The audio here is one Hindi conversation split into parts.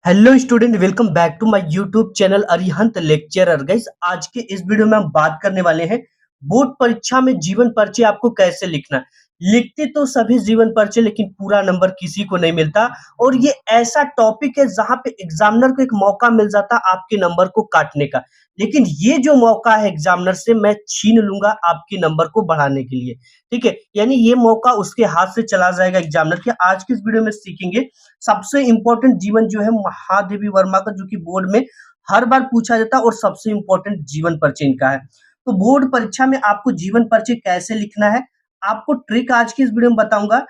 Hello student, welcome back to my YouTube channel Arihant lecturer. Guys, आज के इस वीडियो में हम बात करने वाले हैं बोर्ड परीक्षा में जीवन परिचय आपको कैसे लिखना है। लिखते तो सभी जीवन परिचय, लेकिन पूरा नंबर किसी को नहीं मिलता। और ये ऐसा टॉपिक है जहां पे एग्जामिनर को एक मौका मिल जाता आपके नंबर को काटने का। लेकिन ये जो मौका है एग्जामिनर से मैं छीन लूंगा आपके नंबर को बढ़ाने के लिए। ठीक है, यानी ये मौका उसके हाथ से चला जाएगा एग्जामिनर के। आज की इस वीडियो में सीखेंगे सबसे इंपॉर्टेंट जीवन जो है महादेवी वर्मा का, जो कि बोर्ड में हर बार पूछा जाता है और सबसे इंपॉर्टेंट जीवन परिचय इनका है। तो बोर्ड परीक्षा में आपको जीवन परिचय कैसे लिखना है, आपको ट्रिक आज की इस वीडियो में बताऊंगा।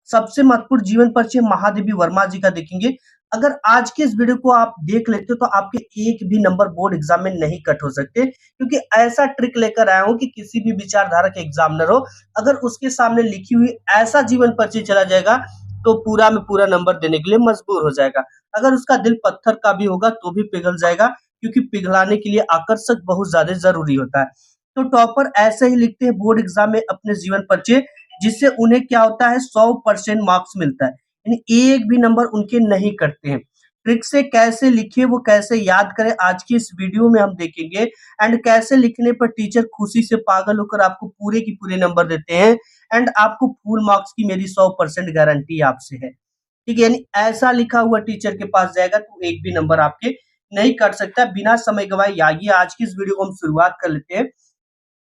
सबसे महत्वपूर्ण जीवन परिचय महादेवी वर्मा जी का देखेंगे। अगर आज के इस वीडियो को आप देख लेते हो तो आपके एक भी नंबर बोर्ड एग्जाम में नहीं कट हो सकते, क्योंकि ऐसा ट्रिक लेकर आया हूं कि किसी भी विचारधारा के एग्जामिनर हो, अगर उसके सामने लिखी हुई ऐसा जीवन परिचय चला जाएगा तो पूरा में पूरा नंबर देने के लिए मजबूर हो जाएगा। अगर उसका दिल पत्थर का भी होगा तो भी पिघल जाएगा, क्योंकि पिघलाने के लिए आकर्षक बहुत ज्यादा जरूरी होता है। तो टॉपर ऐसे ही लिखते हैं बोर्ड एग्जाम में अपने जीवन परिचय, जिससे उन्हें क्या होता है 100% मार्क्स मिलता है, यानी एक भी नंबर उनके नहीं कटते हैं। ट्रिक से कैसे लिखे, वो कैसे याद करें, आज की इस वीडियो में हम देखेंगे। एंड कैसे लिखने पर टीचर खुशी से पागल होकर आपको पूरे की पूरे नंबर देते हैं। एंड आपको फुल मार्क्स की मेरी 100% गारंटी आपसे है। ठीक है, यानी ऐसा लिखा हुआ टीचर के पास जाएगा तो एक भी नंबर आपके नहीं कट सकता। बिना समय गवाए आइए आज की इस वीडियो को हम शुरुआत कर लेते हैं।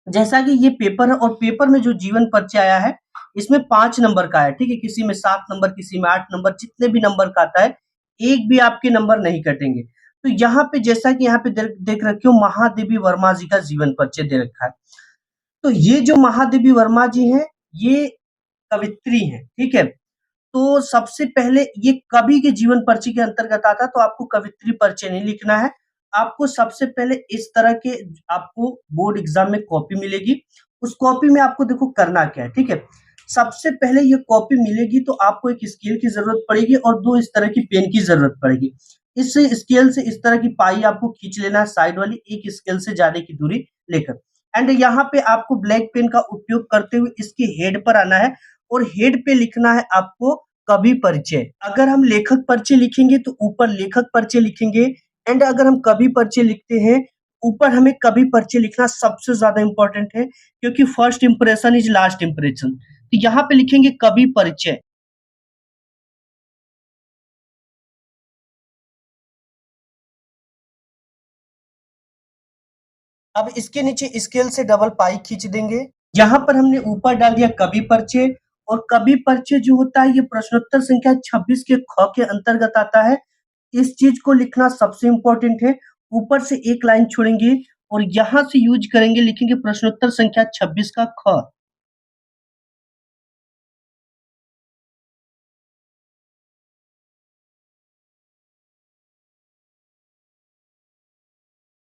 जैसा कि ये पेपर है और पेपर में जो जीवन परिचय आया है इसमें 5 नंबर का है। ठीक है, किसी में 7 नंबर, किसी में 8 नंबर, जितने भी नंबर का आता है एक भी आपके नंबर नहीं कटेंगे। तो यहाँ पे जैसा कि यहाँ पे देख रखे हो महादेवी वर्मा जी का जीवन परिचय दे रखा है। तो ये जो महादेवी वर्मा जी हैं, ये कवित्री हैं। ठीक है, तो सबसे पहले ये कवि के जीवन परिचय के अंतर्गत आता है, तो आपको कवित्री परिचय नहीं लिखना है। आपको सबसे पहले इस तरह के आपको बोर्ड एग्जाम में कॉपी मिलेगी। उस कॉपी में आपको देखो करना क्या है। ठीक है, सबसे पहले ये कॉपी मिलेगी तो आपको एक स्केल की जरूरत पड़ेगी और 2 इस तरह की पेन की जरूरत पड़ेगी। इस स्केल से इस तरह की पाई आपको खींच लेना है, साइड वाली एक स्केल से ज्यादा की दूरी लेकर। एंड यहाँ पे आपको ब्लैक पेन का उपयोग करते हुए इसके हेड पर आना है और हेड पे लिखना है आपको कवि परिचय। अगर हम लेखक परिचय लिखेंगे तो ऊपर लेखक परिचय लिखेंगे। एंड अगर हम कवि परिचय लिखते हैं, ऊपर हमें कवि परिचय लिखना सबसे ज्यादा इंपॉर्टेंट है, क्योंकि first impression is last impression. तो यहाँ पे लिखेंगे कवि परिचय। अब इसके नीचे स्केल से डबल पाई खींच देंगे। यहाँ पर हमने ऊपर डाल दिया कवि परिचय। और कवि परिचय जो होता है ये प्रश्नोत्तर संख्या 26 के ख के अंतर्गत आता है। इस चीज को लिखना सबसे इंपॉर्टेंट है। ऊपर से एक लाइन छोड़ेंगे और यहां से यूज करेंगे, लिखेंगे प्रश्नोत्तर संख्या 26 का ख।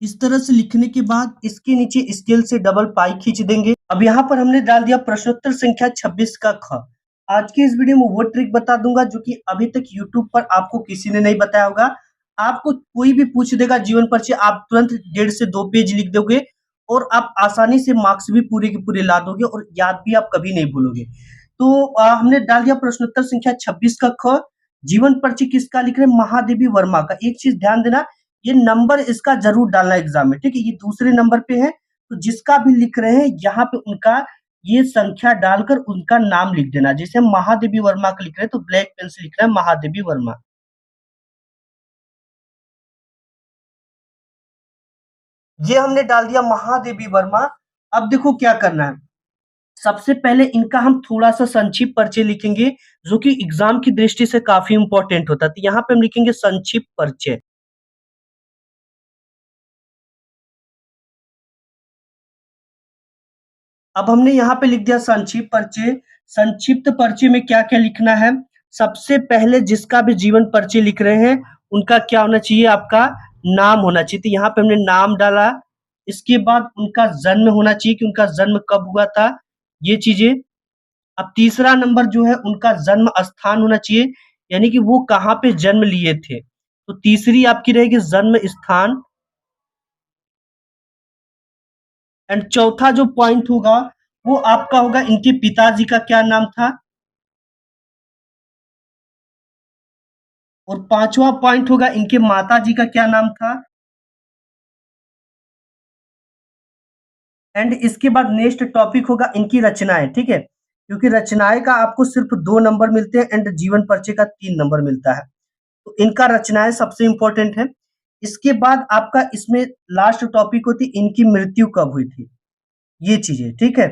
इस तरह से लिखने के बाद इसके नीचे स्केल से डबल पाई खींच देंगे। अब यहाँ पर हमने डाल दिया प्रश्नोत्तर संख्या 26 का ख। आज की इस वीडियो में वो ट्रिक बता दूंगा जो कि अभी तक यूट्यूब पर आपको किसी ने नहीं बताया होगा। आपको कोई भी पूछ देगा जीवन परिचय, आप तुरंत 1.5 से 2 पेज लिख दोगे और आप आसानी से मार्क्स भी पूरे के पूरे ला दोगे और याद भी आप कभी नहीं भूलोगे। तो हमने डाल दिया प्रश्नोत्तर संख्या 26 का ख। जीवन परिचय किसका लिख रहे हैं? महादेवी वर्मा का। एक चीज ध्यान देना, ये नंबर इसका जरूर डालना एग्जाम में। ठीक है, ये दूसरे नंबर पे है, तो जिसका भी लिख रहे हैं यहाँ पे उनका ये संख्या डालकर उनका नाम लिख देना। जैसे हम महादेवी वर्मा का लिख रहे हैं तो ब्लैक पेन से लिख रहे हैं महादेवी वर्मा। ये हमने डाल दिया महादेवी वर्मा। अब देखो क्या करना है। सबसे पहले इनका हम थोड़ा सा संक्षिप्त परिचय लिखेंगे, जो कि एग्जाम की दृष्टि से काफी इंपॉर्टेंट होता है। तो यहाँ पे हम लिखेंगे संक्षिप्त परिचय। अब हमने यहाँ पे लिख दिया संक्षिप्त परिचय। संक्षिप्त परिचय में क्या क्या लिखना है? सबसे पहले जिसका भी जीवन परिचय लिख रहे हैं उनका क्या होना चाहिए? आपका नाम होना चाहिए। तो यहाँ पे हमने नाम डाला। इसके बाद उनका जन्म होना चाहिए कि उनका जन्म कब हुआ था, ये चीजें। अब तीसरा नंबर जो है उनका जन्म स्थान होना चाहिए, यानी कि वो कहाँ पे जन्म लिए थे। तो तीसरी आपकी रहेगी जन्म स्थान। एंड चौथा जो पॉइंट होगा वो आपका होगा इनके पिताजी का क्या नाम था। और 5वां पॉइंट होगा इनके माताजी का क्या नाम था? एंड इसके बाद नेक्स्ट टॉपिक होगा इनकी रचनाएँ, ठीक है? क्योंकि रचनाएँ का आपको सिर्फ 2 नंबर मिलते हैं एंड जीवन परिचय का 3 नंबर मिलता है। तो इनका रचनाएँ सबसे इम्पोर्टेंट है। इसके बाद आपका इसमें लास्ट टॉपिक होती है इनकी मृत्यु कब हुई थी? ये चीज़ें, ठीक है?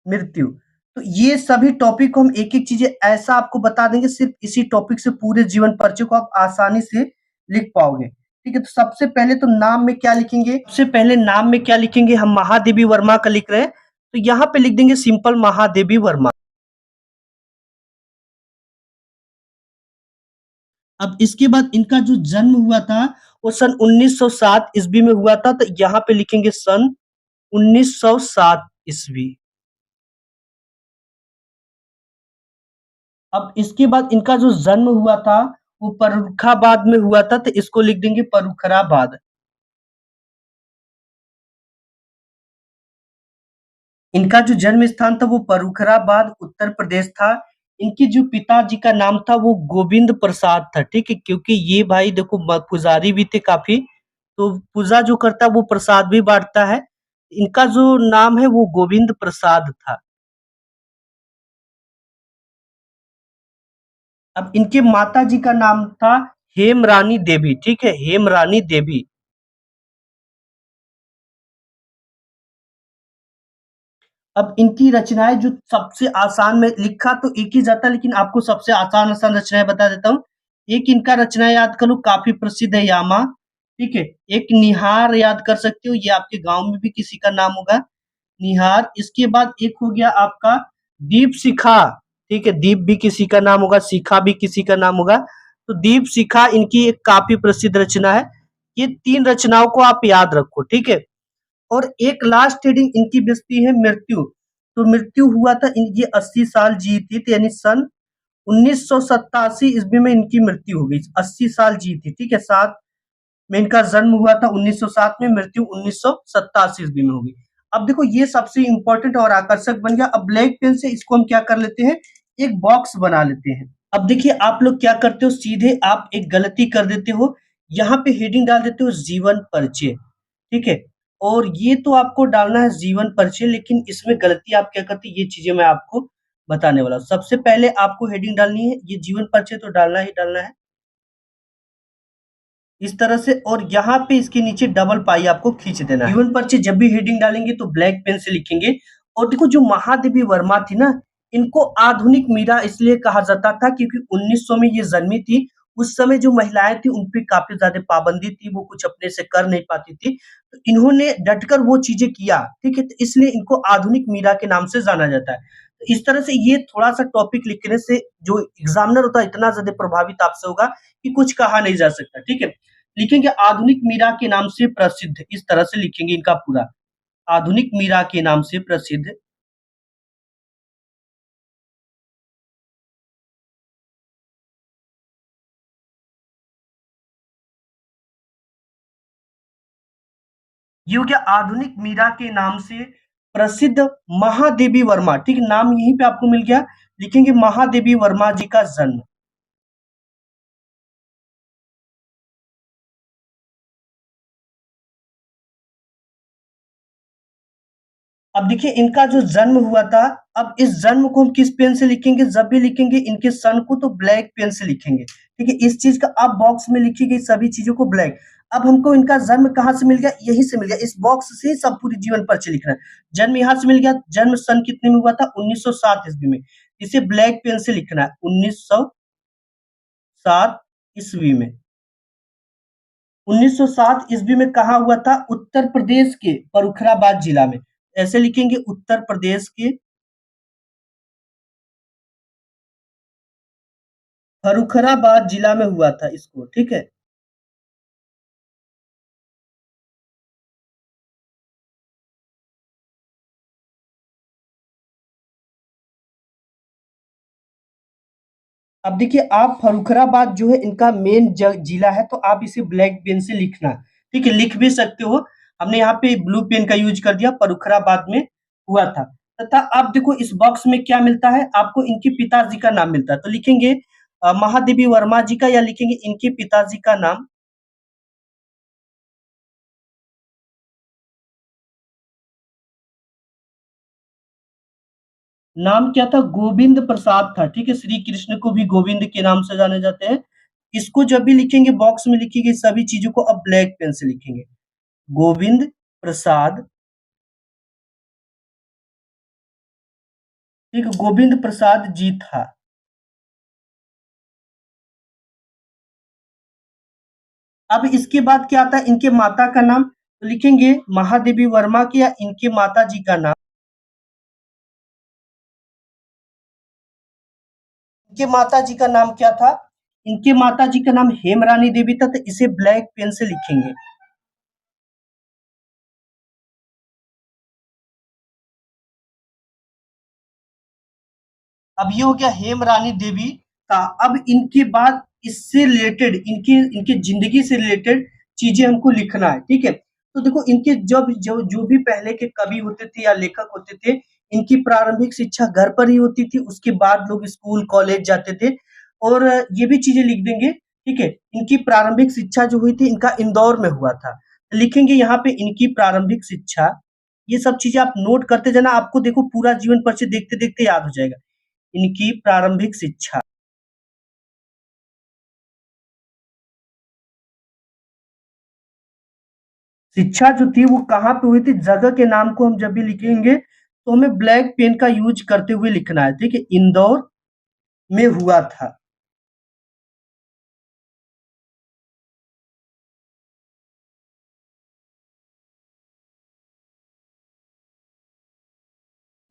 मृत्यु। तो ये सभी टॉपिक को हम एक-एक चीज़ें ऐसा आपको बता देंगे सिर्फ़ इसी टॉपिक से पूरे जीवन परिचय को आप आसानी से लिख पाओगे। ठीक है? तो सबसे पहले तो नाम में क्या लिखेंगे? सबसे पहले नाम में क्या लिखेंगे? हम महादेवी वर्मा का लिख रहे हैं, तो यहाँ पे लिख देंगे सिंपल महादेवी वर्मा। अब इसके बाद इनका जो जन्म हुआ था, वो सन 1907 ईस्वी में हुआ था, तो यहाँ पे लिखेंगे सन 1907 ईस्वी। अब इसके बाद इनका जो जन्म हुआ था, वो फर्रुखाबाद में हुआ था, तो इसको लिख देंगे फर्रुखराबाद। इनका जो जन्म स्थान था वो फर्रुखराबाद उत्तर प्रदेश था। इनके जो पिताजी का नाम था वो गोविंद प्रसाद था, ठीक है? क्योंकि ये भाई देखो पुजारी भी थे काफ़ी, तो पूजा जो करता है वो प्रसाद भी बाँटता है। इनका जो नाम है वो गोविंद प्रसाद था। अब इनके माताजी का नाम था हेमरानी देवी, ठीक है? हेमरानी देवी। अब इनकी रचनाएँ जो सबसे आसान में लिखा तो एक ही जाता है लेकिन आपको सबसे आसान-आसान रचनाएँ बता देता हूँ। एक इनका रचना याद कर लो काफ़ी प्रसिद्ध है यामा, ठीक है? एक निहार याद कर सकते हो, ये आपके गाँव में भी किसी का नाम होगा, निहार। इसके बाद एक हो गया आपका दीपशिखा, ठीक है? दीप भी किसी का नाम होगा, शिखा भी किसी का नाम होगा। तो दीपशिखा इनकी एक काफ़ी प्रसिद्ध रचना है। ये 3 रचनाओं को आप याद रखो, ठीक है? और एक लास्ट हेडिंग इनकी बचती है मृत्यु। तो मृत्यु हुआ था ये 80 साल जी थी तो यानी सन 1987 ईस्वी में इनकी मृत्यु हो गई। 80 साल जी थी, ठीक है? 7 में इनका जन्म हुआ था 1907 में, मृत्यु 1987 ईस्वी में होगी। अब देखो ये सबसे इम्पोर्टेंट और आकर्षक बन गया। अब ब्लैक पेन से इसको हम क्या कर लेते हैं, एक बॉक्स बना लेते हैं। अब देखिए आप लोग क्या करते हो, सीधे आप एक गलती कर देते हो, यहाँ पे हेडिंग डाल देते हो जीवन परिचय, ठीक है? और ये तो आपको डालना है जीवन परिचय, लेकिन इसमें गलती आप क्या करते हैं, ये चीज़ें मैं आपको बताने वाला हूँ। सबसे पहले आपको हेडिंग डालनी है, ये जीवन परिचय तो डालना ही डालना है, इस तरह से। और यहाँ पे इसके नीचे डबल पाई आपको खींच देना है। जीवन परिचय जब भी हेडिंग डालेंगे तो ब्लैक पेन से लिखेंगे। और देखो जो महादेवी वर्मा थी ना, इनको आधुनिक मीरा इसलिए कहा जाता था क्योंकि 1900 में ये जन्मी थी। उस समय जो महिलाएँ थी उन पे काफ़ी ज़्यादा पाबंदी थी, वो कुछ अपने से कर नहीं पाती थी। तो इन्होंने डटकर वो चीज़ें किया, ठीक है? तो इसलिए इनको आधुनिक मीरा के नाम से जाना जाता है। तो इस तरह से ये थोड़ा-सा टॉपिक लिखने से जो एग्ज़ामिनर होता है इतना ज़्यादा प्रभावित आपसे होगा कि कुछ कहा नहीं जा सकता, ठीक है? लिखेंगे आधुनिक मीरा के नाम से प्रसिद्ध, इस तरह से लिखेंगे इनका पूरा, आधुनिक मीरा के नाम से प्रसिद्ध। ये हो गया आधुनिक मीरा के नाम से प्रसिद्ध महादेवी वर्मा, ठीक है? नाम यहीं पे आपको मिल गया, लिखेंगे महादेवी वर्मा जी का जन्म। अब देखिए इनका जो जन्म हुआ था, अब इस जन्म को हम किस पेन से लिखेंगे, जब भी लिखेंगे इनके सन को तो ब्लैक पेन से लिखेंगे, ठीक है? इस चीज़ का अब बॉक्स में लिखी गई सभी चीज़ों को ब्लैक। अब हमको इनका जन्म कहाँ से मिल गया? यहीं से मिल गया, इस बॉक्स से ही सब पूरी जीवन परिचय लिखना है। जन्म यहाँ से मिल गया, जन्म सन कितने में हुआ था? 1907 ईस्वी में। इसे ब्लैक पेन से लिखना है 1907 ईस्वी में। 1907 ईस्वी में कहाँ हुआ था? उत्तर प्रदेश के फर्रुखाबाद जिला में। ऐसे लिखेंगे उत्तर प्रदेश के फर्रुखाबाद जिला में हुआ था इसको, ठीक है? अब देखिए आप फर्रुखाबाद जो है इनका मेन जिला है तो आप इसे ब्लैक पेन से लिखना, ठीक है? लिख भी सकते हो। हमने यहाँ पे ब्लू पेन का यूज़ कर दिया, फर्रुखाबाद में हुआ था। तथा अब देखो इस बॉक्स में क्या मिलता है, आपको इनके पिताजी का नाम मिलता है। तो लिखेंगे महादेवी वर्मा जी का, या लिखेंगे इनके पिताजी का नाम? नाम क्या था? गोविंद प्रसाद था, ठीक है। श्री कृष्ण को भी गोविंद के नाम से जाने जाते हैं। इसको जब भी लिखेंगे बॉक्स में लिखी गई सभी चीजों को अब ब्लैक पेन से लिखेंगे। गोविंद प्रसाद, ठीक है, गोविंद प्रसाद जी था। अब इसके बाद क्या आता है? इनके माता का नाम, तो लिखेंगे महादेवी वर्मा के या इनके माता जी का नाम। इनके माता जी का नाम क्या था? इनके माता जी का नाम हेमरानी देवी था, तो इसे ब्लैक पेन से लिखेंगे। अब ये हो गया हेमरानी देवी का। अब इनके बाद इससे रिलेटेड, इनके इनके जिंदगी से रिलेटेड चीजें हमको लिखना है, ठीक है। तो देखो, इनके जब जो जो भी पहले के कवि होते थे या लेखक होते थे, इनकी प्रारंभिक शिक्षा घर पर ही होती थी। उसके बाद लोग स्कूल कॉलेज जाते थे, और ये भी चीजें लिख देंगे, ठीक है। इनकी प्रारंभिक शिक्षा जो हुई थी इनका इंदौर में हुआ था, लिखेंगे यहाँ पे इनकी प्रारंभिक शिक्षा। ये सब चीजें आप नोट करते जाना, आपको देखो पूरा जीवन परिचय देखते देखते याद हो जाएगा। इनकी प्रारंभिक शिक्षा, शिक्षा जो थी वो कहाँ पे हुई थी, जगह के नाम को हम जब भी लिखेंगे तो हमें ब्लैक पेन का यूज करते हुए लिखना है, ठीक है। इंदौर में हुआ था।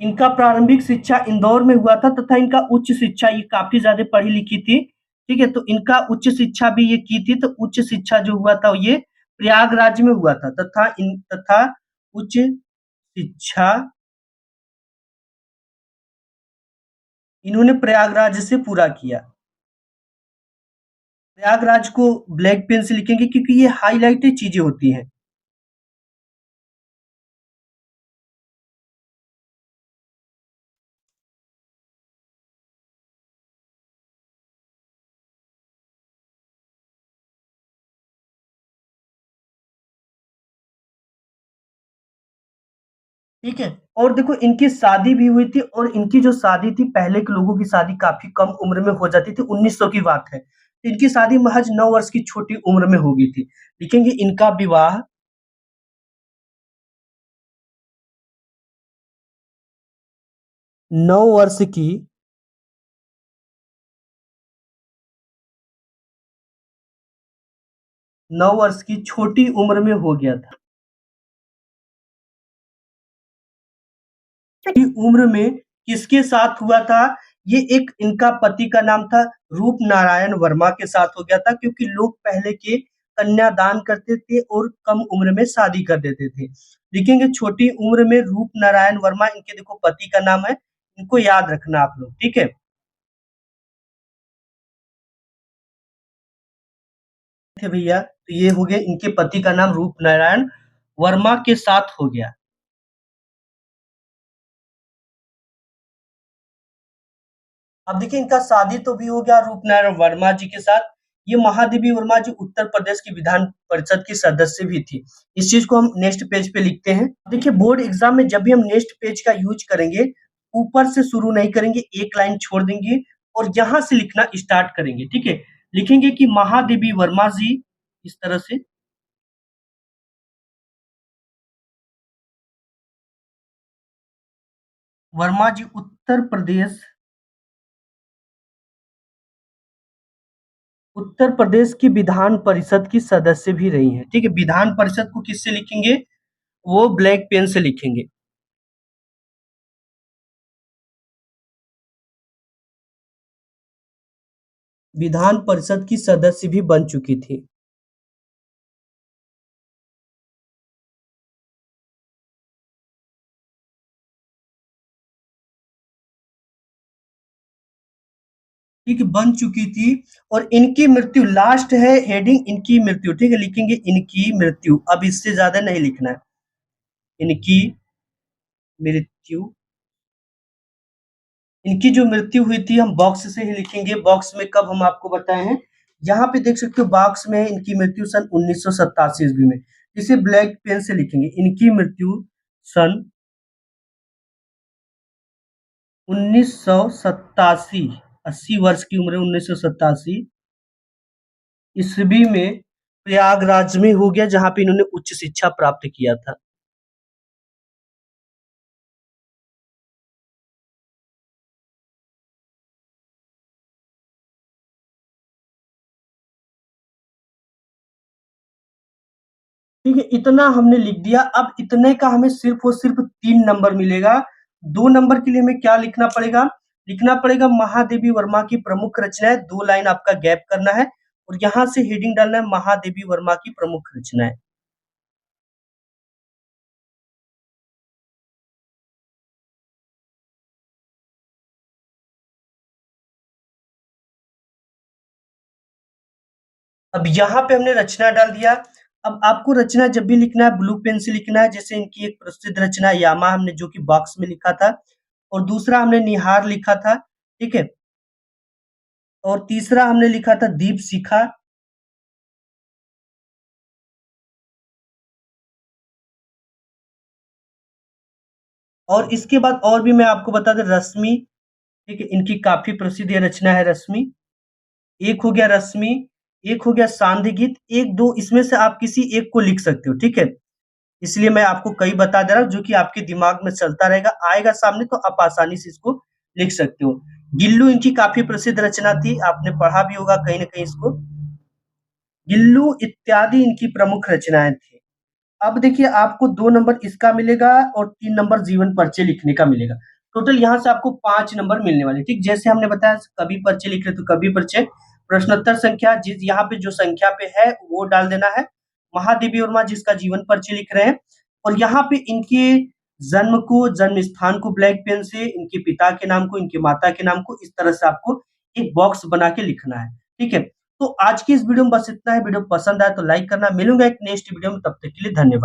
इनका प्रारंभिक शिक्षा इंदौर में हुआ था, तथा इनका उच्च शिक्षा, ये काफी ज्यादा पढ़ी लिखी थी, ठीक है। तो इनका उच्च शिक्षा भी ये की थी, तो उच्च शिक्षा जो हुआ था ये प्रयागराज में हुआ था, तथा उच्च शिक्षा इन्होंने प्रयागराज से पूरा किया। प्रयागराज को ब्लैक पेन से लिखेंगे क्योंकि ये हाईलाइटेड चीजें होती हैं। ठीक है। और देखो, इनकी शादी भी हुई थी, और इनकी जो शादी थी, पहले के लोगों की शादी काफी कम उम्र में हो जाती थी, 1900 की बात है। तो इनकी शादी महज 9 वर्ष की छोटी उम्र में हो गई थी। लिखेंगे इनका विवाह 9 वर्ष की 9 वर्ष की छोटी उम्र में हो गया था। छोटी उम्र में किसके साथ हुआ था? ये एक, इनका पति का नाम था रूप नारायण वर्मा के साथ हो गया था, क्योंकि लोग पहले के कन्यादान करते थे और कम उम्र में शादी कर देते थे। लिखेंगे छोटी उम्र में रूप नारायण वर्मा, इनके देखो पति का नाम है, इनको याद रखना आप लोग, ठीक है। थे भैया, तो ये हो गया, इनके पति का नाम रूप नारायण वर्मा के साथ हो गया। अब देखिए, इनका शादी तो भी हो गया रूपनारायण वर्मा जी के साथ। ये महादेवी वर्मा जी उत्तर प्रदेश की विधान परिषद की सदस्य भी थी। इस चीज को हम नेक्स्ट पेज पे लिखते हैं। देखिए, बोर्ड एग्जाम में जब भी हम नेक्स्ट पेज का यूज करेंगे, ऊपर से शुरू नहीं करेंगे, एक लाइन छोड़ देंगे और यहाँ से लिखना स्टार्ट करेंगे, ठीक है। लिखेंगे कि महादेवी वर्मा जी, इस तरह से, वर्मा जी उत्तर प्रदेश की विधान परिषद की सदस्य भी रही हैं, ठीक है। विधान परिषद को किससे लिखेंगे? वो ब्लैक पेन से लिखेंगे। विधान परिषद की सदस्य भी बन चुकी थी। ठीक है, बन चुकी थी। और इनकी मृत्यु, लास्ट है हेडिंग इनकी मृत्यु, ठीक है। लिखेंगे इनकी मृत्यु, अब इससे ज्यादा नहीं लिखना है। इनकी मृत्यु इनकी जो मृत्यु हुई थी हम बॉक्स से ही लिखेंगे, बॉक्स में कब हम आपको बताए हैं। यहाँ पे देख सकते हो बॉक्स में इनकी मृत्यु सन 1987 ईस्वी में। इसे ब्लैक पेन से लिखेंगे, इनकी मृत्यु सन 1987, 80 वर्ष की उम्र 1987 ईस्वी में प्रयागराज में हो गया, जहाँ पे इन्होंने उच्च शिक्षा प्राप्त किया था। ठीक है, इतना हमने लिख दिया। अब इतने का हमें सिर्फ और सिर्फ 3 नंबर मिलेगा। 2 नंबर के लिए हमें क्या लिखना पड़ेगा? लिखना पड़ेगा महादेवी वर्मा की प्रमुख रचनाएँ, 2 लाइन आपका गैप करना है और यहाँ से हेडिंग डालना है महादेवी वर्मा की प्रमुख रचनाएँ। अब यहाँ पे हमने रचना डाल दिया। अब आपको रचना जब भी लिखना है ब्लू पेन से लिखना है, जैसे इनकी एक प्रसिद्ध रचना यामा हमने जो कि बॉक्स में लिखा था और दूसरा हमने निहार लिखा था, ठीक है? और तीसरा हमने लिखा था दीप शिखा। और इसके बाद और भी मैं आपको बता दूं रश्मि, ठीक है? इनकी काफ़ी प्रसिद्ध ये रचना है रश्मि। एक हो गया रश्मि, एक हो गया सांध्य गीत, 1-2 इसमें से आप किसी एक को लिख सकते हो, ठीक है? इसलिए मैं आपको कई बता दे रहा हूँ जो कि आपके दिमाग में चलता रहेगा, आएगा सामने तो आप आसानी से इसको लिख सकते हो। गिल्लू इनकी काफ़ी प्रसिद्ध रचना थी, आपने पढ़ा भी होगा कहीं न कहीं इसको। गिल्लू इत्यादि इनकी प्रमुख रचनाएँ थी। अब देखिए आपको 2 नंबर इसका मिलेगा और 3 नंबर जीवन परिचय लिखने का मिलेगा। टोटल यहाँ से आपको 5 नंबर मिलने वाले हैं, ठीक? जैसे हमने बताया कवि परिचय लिख रहे तो कवि परिचय, प्रश्नोत्तर संख्या जिस यहाँ पे जो संख्या पे है वो डाल देना है। महादेवी वर्मा जिसका जीवन परिचय लिख रहे हैं और यहाँ पे इनके जन्म को, जन्म स्थान को ब्लैक पेन से, इनके पिता के नाम को, इनके माता के नाम को इस तरह से आपको एक बॉक्स बना के लिखना है, ठीक है? तो आज की इस वीडियो में बस इतना है। वीडियो पसंद आया तो लाइक करना। मिलूंगा एक नेक्स्ट वीडियो में, तब तक के लिए धन्यवाद।